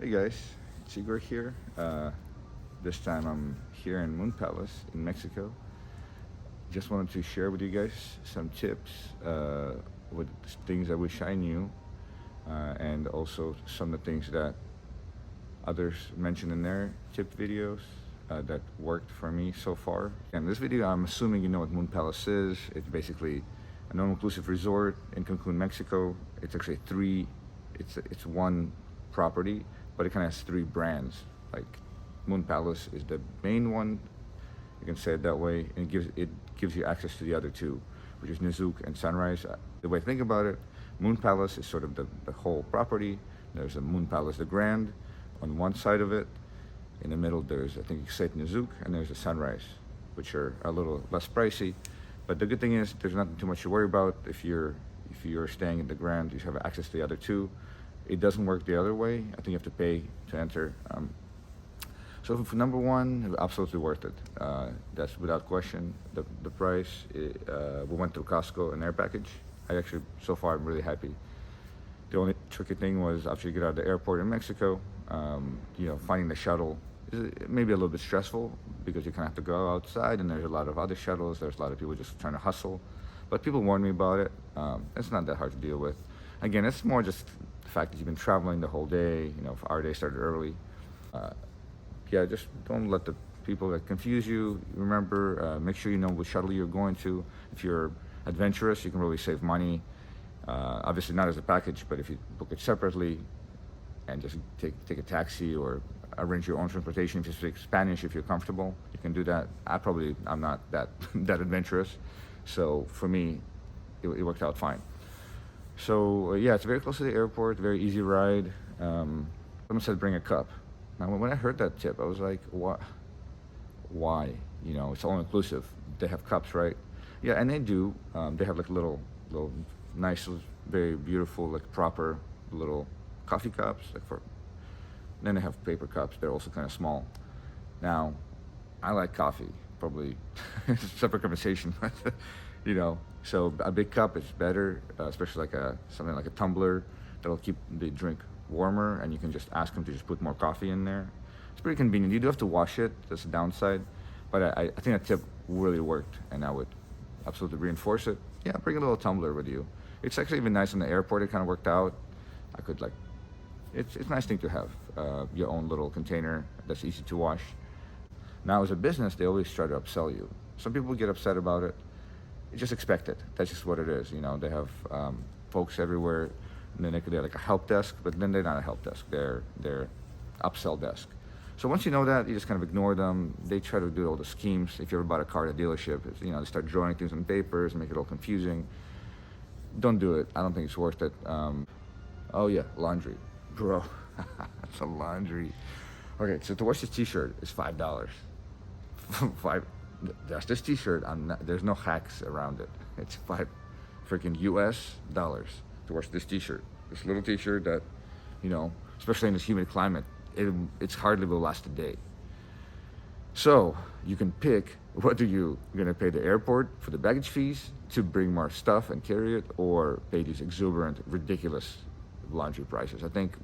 Hey guys, it's Igor here. This time I'm here in Moon Palace in Mexico. Just wanted to share with you guys some tips with things I wish I knew, and also some of the things that others mentioned in their tip videos that worked for me so far. In this video, I'm assuming you know what Moon Palace is. It's basically an all-inclusive resort in Cancun, Mexico. It's actually it's one property, but it kind of has three brands. Like Moon Palace is the main one, you can say it that way, and it gives you access to the other two, which is Nizuc and Sunrise. The way I think about it, Moon Palace is sort of the whole property. There's a Moon Palace the Grand on one side of it. In the middle there's, I think you said, Nizuc, and there's a Sunrise, which are a little less pricey. But the good thing is there's nothing too much to worry about. If you're staying in the Grand, you have access to the other two. It doesn't work the other way. I think you have to pay to enter. So for number one, absolutely worth it. That's without question. The price, we went through Costco and air package. So far, I'm really happy. The only tricky thing was after you get out of the airport in Mexico, finding the shuttle is maybe a little bit stressful because you kind of have to go outside and there's a lot of other shuttles. There's a lot of people just trying to hustle. But people warned me about it. It's not that hard to deal with. Again, it's more just the fact that you've been traveling the whole day. If our day started early. Just don't let the people that confuse you. Remember, make sure you know which shuttle you're going to. If you're adventurous, you can really save money. Obviously not as a package, but if you book it separately and just take a taxi or arrange your own transportation. If you speak Spanish, if you're comfortable, you can do that. I'm not that adventurous, so for me, it worked out fine. So it's very close to the airport, very easy ride. Someone said bring a cup. Now when I heard that tip, I was like, what? Why? It's all inclusive. They have cups, right? Yeah, and they do. They have like little nice, very beautiful, like proper little coffee cups. Then they have paper cups. They're also kind of small. Now, I like coffee. Probably it's a separate conversation, but so a big cup is better, especially something like a tumbler that'll keep the drink warmer, and you can just ask them to just put more coffee in there. It's pretty convenient. You do have to wash it. That's the downside, but I think that tip really worked, and I would absolutely reinforce it. Yeah, bring a little tumbler with you. It's actually even nice in the airport. It kind of worked out. It's a nice thing to have your own little container that's easy to wash. Now, as a business, they always try to upsell you. Some people get upset about it. Just expect it. That's just what it is. They have folks everywhere, and then they're like a help desk, but then they're not a help desk. They're upsell desk. So once you know that, you just kind of ignore them. They try to do all the schemes. If you ever bought a car at a dealership, they start drawing things on papers and make it all confusing. Don't do it. I don't think it's worth it. Oh yeah, laundry, bro. It's a laundry. Okay, so to wash this T-shirt is $5. That's this T-shirt. There's no hacks around it. It's $5 freaking US dollars to wash this T-shirt. This little T-shirt that, especially in this humid climate, it's hardly will last a day. So you can pick whether you're gonna pay the airport for the baggage fees to bring more stuff and carry it, or pay these exuberant, ridiculous laundry prices. I think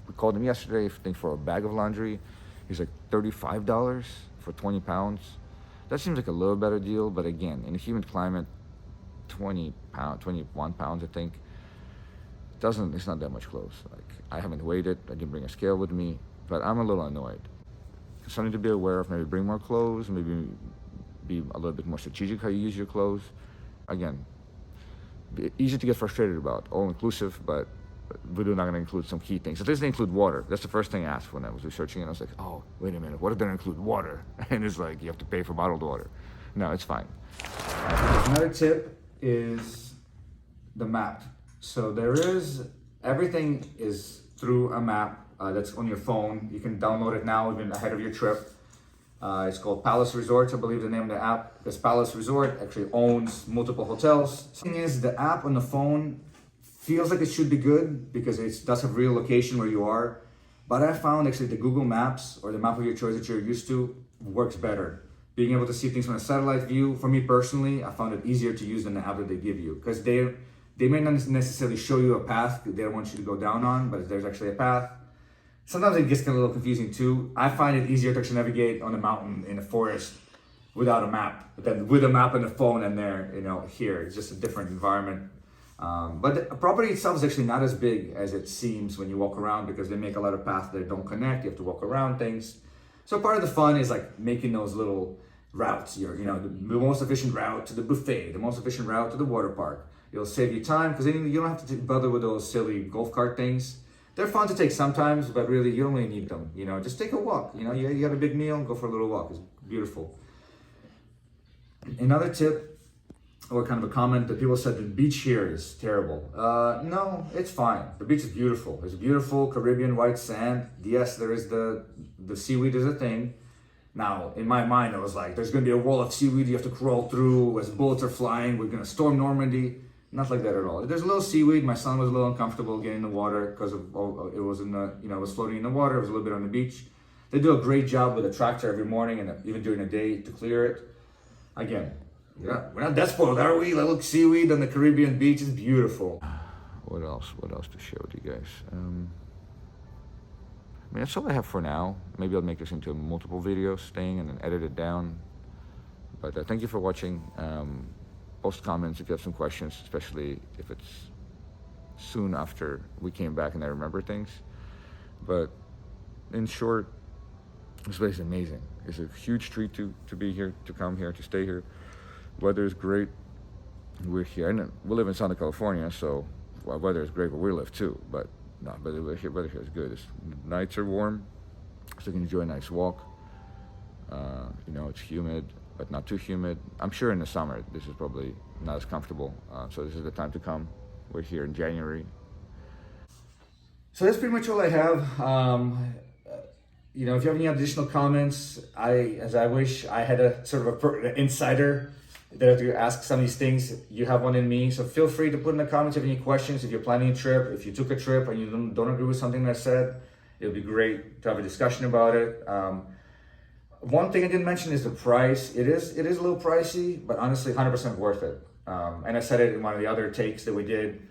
we called him yesterday. I think for a bag of laundry, he's like $35 for 20 pounds. That seems like a little better deal, but again, in a humid climate, 21 pounds, I think, it's not that much clothes. Like, I haven't weighed it. I didn't bring a scale with me, but I'm a little annoyed. Something to be aware of. Maybe bring more clothes. Maybe be a little bit more strategic how you use your clothes. Again, easy to get frustrated about. All inclusive, but we're not going to include some key things. At least they include water. That's the first thing I asked when I was researching it. I was like, oh, wait a minute, what if they don't include water? And it's like, you have to pay for bottled water. No, it's fine. Another tip is the map. So everything is through a map that's on your phone. You can download it now, even ahead of your trip. It's called Palace Resorts, I believe the name of the app. This Palace Resort actually owns multiple hotels. The thing is, the app on the phone feels like it should be good because it does have real location where you are. But I found actually the Google Maps, or the map of your choice that you're used to, works better. Being able to see things from a satellite view, for me personally, I found it easier to use than the app that they give you. Because they may not necessarily show you a path they don't want you to go down on, but there's actually a path. sometimes it gets a little confusing too. I find it easier to actually navigate on a mountain in a forest without a map than with a map on the phone and there, here. It's just a different environment. But the property itself is actually not as big as it seems when you walk around, because they make a lot of paths that don't connect. You have to walk around things. So part of the fun is like making those little routes. The most efficient route to the buffet, the most efficient route to the water park. It'll save you time, because then you don't have to bother with those silly golf cart things. They're fun to take sometimes, but really you don't really need them. Just take a walk. You got a big meal, go for a little walk. It's beautiful. Another tip, or kind of a comment, that people said the beach here is terrible. No, it's fine. The beach is beautiful. It's beautiful Caribbean white sand. Yes, there is the seaweed is a thing. Now, in my mind, I was like, there's gonna be a wall of seaweed you have to crawl through as bullets are flying. We're gonna storm Normandy. Not like that at all. There's a little seaweed. My son was a little uncomfortable getting in the water because it was it was floating in the water. It was a little bit on the beach. They do a great job with a tractor every morning and even during the day to clear it. Again, we're not that spoiled, are we? Look, seaweed on the Caribbean beach is beautiful. What else to share with you guys? That's all I have for now. Maybe I'll make this into multiple videos thing and then edit it down. But thank you for watching. Post comments if you have some questions, especially if it's soon after we came back and I remember things. But in short, this place is amazing. It's a huge treat to be here, to come here, to stay here. Weather is great. We're here, and we live in Southern California, so weather is great where we live too. But no, weather here is good. Nights are warm, so you can enjoy a nice walk. It's humid, but not too humid. I'm sure in the summer this is probably not as comfortable. So this is the time to come. We're here in January. So that's pretty much all I have. If you have any additional comments, I wish I had a sort of an insider that to ask some of these things. You have one in me, so feel free to put in the comments if you have any questions. If you're planning a trip, if you took a trip and you don't agree with something that I said, it would be great to have a discussion about it. One thing I didn't mention is the price. It is a little pricey, but honestly, 100% worth it. And I said it in one of the other takes that we did.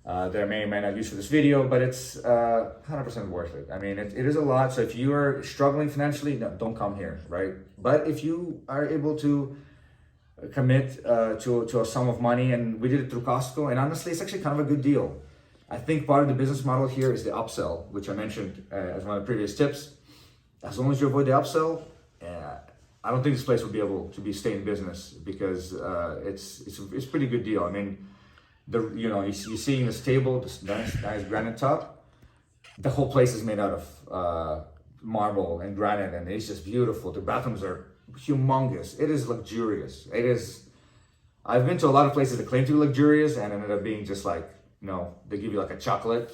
That I may or may not use for this video, but it's 100% worth it. I mean, it is a lot. So if you are struggling financially, no, don't come here, right? But if you are able to commit to a sum of money, and we did it through Costco, and honestly, it's actually kind of a good deal. I think part of the business model here is the upsell, which I mentioned as one of the previous tips. As long as you avoid the upsell, I don't think this place will be able to stay in business, because it's a pretty good deal. I mean, you're seeing this table, this nice granite top. The whole place is made out of marble and granite, and it's just beautiful. The bathrooms are humongous. It is luxurious. It is. I've been to a lot of places that claim to be luxurious and ended up being just like, they give you like a chocolate,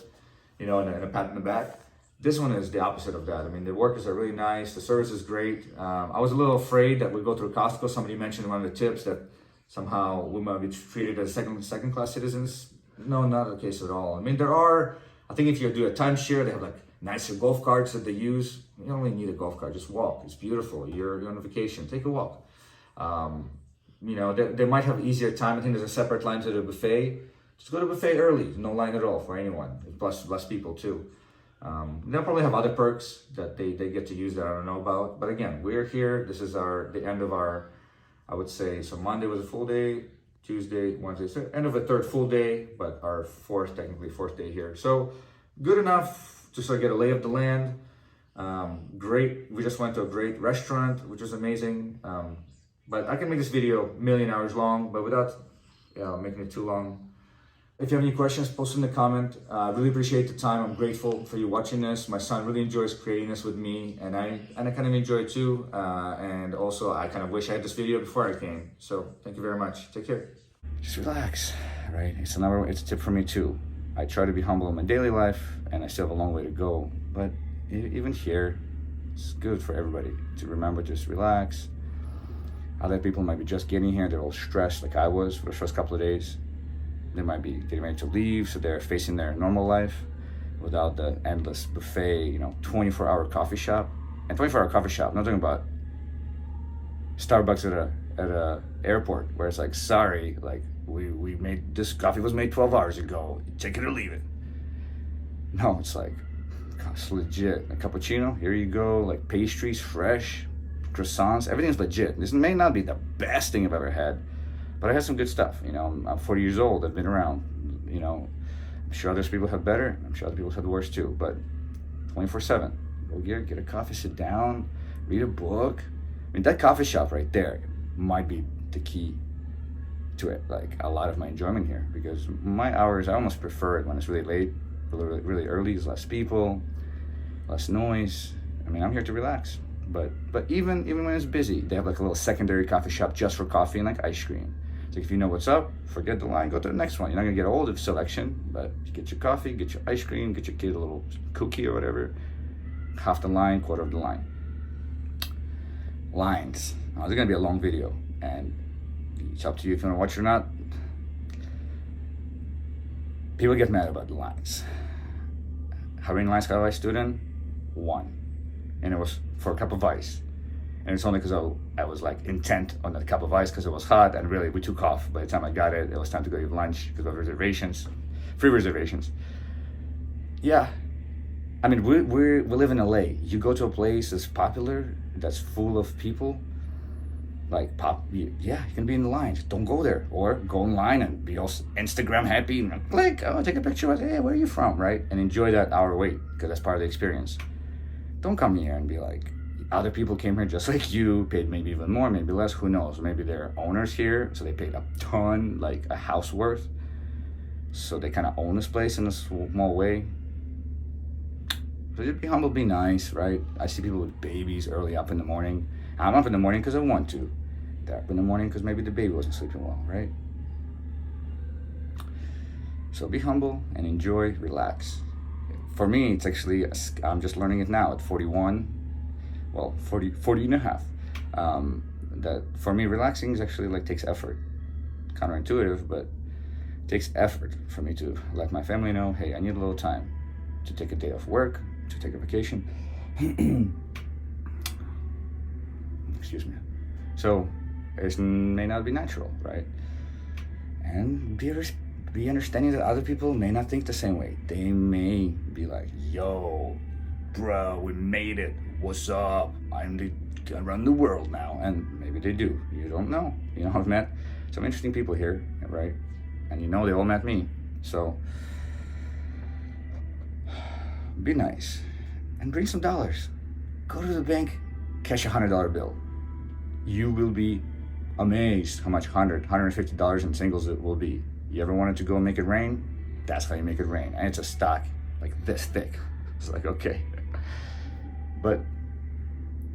and a pat in the back. This one is the opposite of that. I mean, the workers are really nice. The service is great. I was a little afraid that we'd go through Costco. Somebody mentioned in one of the tips that somehow we might be treated as second class citizens. No, not the case at all. I mean, I think if you do a timeshare, they have like nicer golf carts that they use. You don't really need a golf cart, just walk. It's beautiful. You're on vacation, take a walk. They might have easier time. I think there's a separate line to the buffet. Just go to the buffet early. No line at all for anyone. Plus less people too. They'll probably have other perks that they get to use that I don't know about. But again, we're here. This is the end of our, I would say, so Monday was a full day, Tuesday, Wednesday, so end of a third full day, but our fourth day here. So good enough to sort of get a lay of the land. Great. We just went to a great restaurant, which was amazing. But I can make this video a million hours long, but without making it too long. If you have any questions, post in the comment. I really appreciate the time. I'm grateful for you watching this. My son really enjoys creating this with me, and I kind of enjoy it too. And also, I kind of wish I had this video before I came. So thank you very much. Take care. Just relax, right? It's a tip for me too. I try to be humble in my daily life, and I still have a long way to go. But even here, it's good for everybody to remember to just relax. Other people might be just getting here. They're all stressed like I was for the first couple of days. They might be getting ready to leave, so they're facing their normal life without the endless buffet, 24-hour coffee shop. And 24-hour coffee shop, I'm not talking about Starbucks at a airport where it's like, sorry, like we made this coffee was made 12 hours ago. Take it or leave it. No, it's like It's legit. A cappuccino, here you go, like pastries, fresh, croissants, everything's legit. This may not be the best thing I've ever had, but I had some good stuff. You know, I'm 40 years old, I've been around, you know. I'm sure other people have better, I'm sure other people have worse too, but 24/7, go get a coffee, sit down, read a book. I mean, that coffee shop right there might be the key to it, like a lot of my enjoyment here, because my hours, I almost prefer it when it's really late, really early. There's less people, less noise. I mean, I'm here to relax, but even when it's busy, they have like a little secondary coffee shop just for coffee and like ice cream. So if you know what's up, forget the line, go to the next one. You're not gonna get all the selection, but you get your coffee, get your ice cream, get your kid a little cookie or whatever, half the line, quarter of the line. Lines. Now, this is gonna be a long video, and it's up to you if you wanna watch it or not. People get mad about the lines. How many lines have I stood in? 1. And it was for a cup of ice. And it's only because I was like intent on that cup of ice because it was hot, and really we took off. By the time I got it, it was time to go eat lunch because of reservations, free reservations. Yeah, I mean, we live in LA. You go to a place that's popular, that's full of people, like yeah, you can be in the lines. Don't go there, or go in line and be all Instagram happy and click, oh, take a picture of, hey, where are you from, right? And enjoy that hour wait, because that's part of the experience. Don't come here and be like, other people came here just like you, paid maybe even more, maybe less, who knows? Maybe they're owners here, so they paid a ton, like a house worth. So they kind of own this place in a small way. So just be humble, be nice, right? I see people with babies early up in the morning. I'm up in the morning because I want to. They're up in the morning because maybe the baby wasn't sleeping well, right? So be humble and enjoy, relax. For me, it's actually, I'm just learning it now at 41. Well, 40 and a half. That for me, relaxing is actually like takes effort. Counterintuitive, but it takes effort for me to let my family know, hey, I need a little time to take a day off work, to take a vacation. Excuse me. So it may not be natural, right? And be understanding that other people may not think the same way. They may be like, yo, bro, we made it. What's up? I run the world now. And maybe they do. You don't know. You know, I've met some interesting people here, right? And you know they all met me. So be nice and bring some dollars. Go to the bank, cash $100 bill. You will be amazed how much $150 in singles it will be. You ever wanted to go and make it rain? That's how you make it rain. And it's a stock like this thick. It's like, okay. But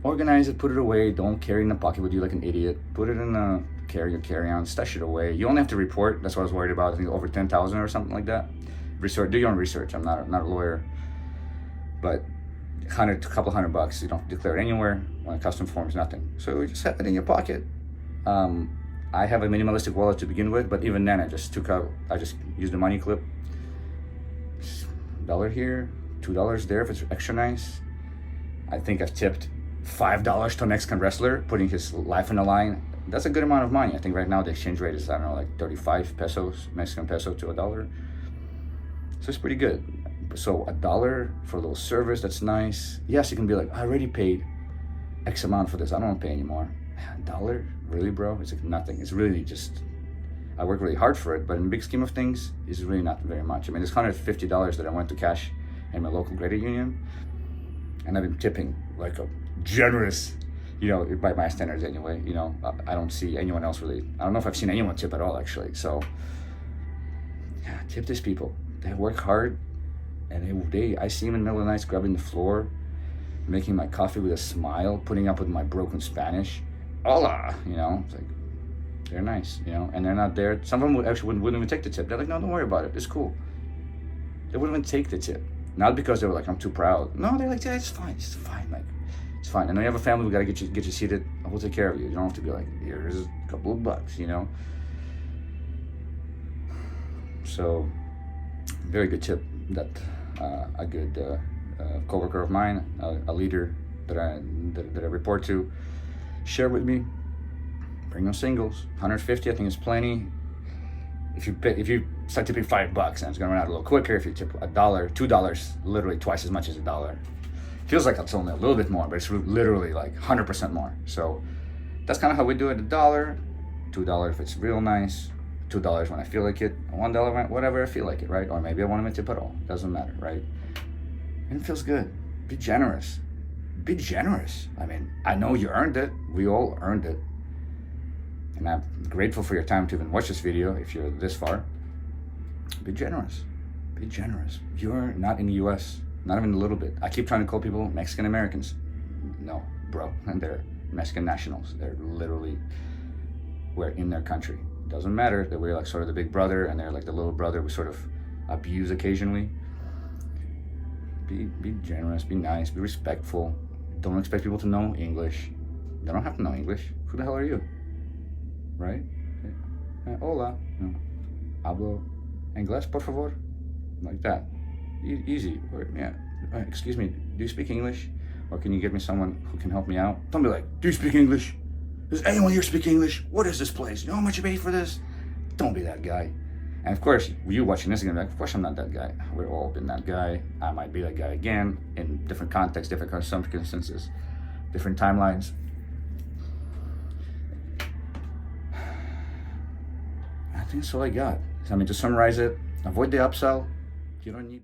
organize it, put it away. Don't carry it in the pocket with you like an idiot. Put it in a carry-on, stash it away. You only have to report. That's what I was worried about. I think over 10,000 or something like that. Research. Do your own research. I'm not a lawyer, but a couple $100. You don't have to declare it anywhere. On a custom form is nothing. So you just have it in your pocket. I have a minimalistic wallet to begin with, but even then I just used the money clip. $1 here, $2 there if it's extra nice. I think I've tipped $5 to a Mexican wrestler, putting his life on the line. That's a good amount of money. I think right now the exchange rate is, I don't know, like 35 pesos, Mexican peso to $1. So it's pretty good. So $1 for a little service, that's nice. Yes, you can be like, I already paid X amount for this, I don't want to pay anymore. $1? Really, bro? It's like nothing. It's really just, I work really hard for it, but in the big scheme of things, it's really not very much. I mean, it's $150 that I went to cash in my local credit union, and I've been tipping like a generous, you know, by my standards anyway. You know, I don't see anyone else really. I don't know if I've seen anyone tip at all, actually. So, yeah, tip these people. They work hard, and I see them in the middle of the night scrubbing the floor, making my coffee with a smile, putting up with my broken Spanish. Hola, you know, it's like, they're nice, you know, and they're not there. Some of them wouldn't even take the tip. They're like, no, don't worry about it. It's cool. They wouldn't even take the tip. Not because they were like, I'm too proud. No, they're like, yeah, it's fine, like, it's fine. And when you have a family, we gotta get you seated. We'll take care of you. You don't have to be like, here's a couple of bucks, you know. So, very good tip that a good coworker of mine, a leader that I report to, share with me. Bring no singles. 150, I think is plenty. If you start tipping $5 and it's gonna run out a little quicker. If you tip $1, $2, literally twice as much as $1. Feels like it's only a little bit more, but it's literally like 100% more. So that's kind of how we do it. $1, $2 if it's real nice, $2 when I feel like it, $1 when whatever I feel like it, right? Or maybe I want to tip at all. Doesn't matter, right? And it feels good. Be generous. Be generous. I mean, I know you earned it. We all earned it. And I'm grateful for your time to even watch this video if you're this far. Be generous. Be generous. You're not in the US, not even a little bit. I keep trying to call people Mexican Americans. No, bro. And they're Mexican nationals. They're literally, we're in their country. Doesn't matter that we're like sort of the big brother and they're like the little brother we sort of abuse occasionally. Be generous, be nice, be respectful. Don't expect people to know English. They don't have to know English. Who the hell are you? Right? Hola. Hablo inglés, por favor? Like that. Easy. Or, yeah. Excuse me, do you speak English? Or can you get me someone who can help me out? Don't be like, do you speak English? Does anyone here speak English? What is this place? You know how much you pay for this? Don't be that guy. And of course, you watching this again, like, of course I'm not that guy. We've all been that guy. I might be that guy again in different contexts, different circumstances, different timelines. I think that's all I got. I mean, to summarize it, avoid the upsell. You don't need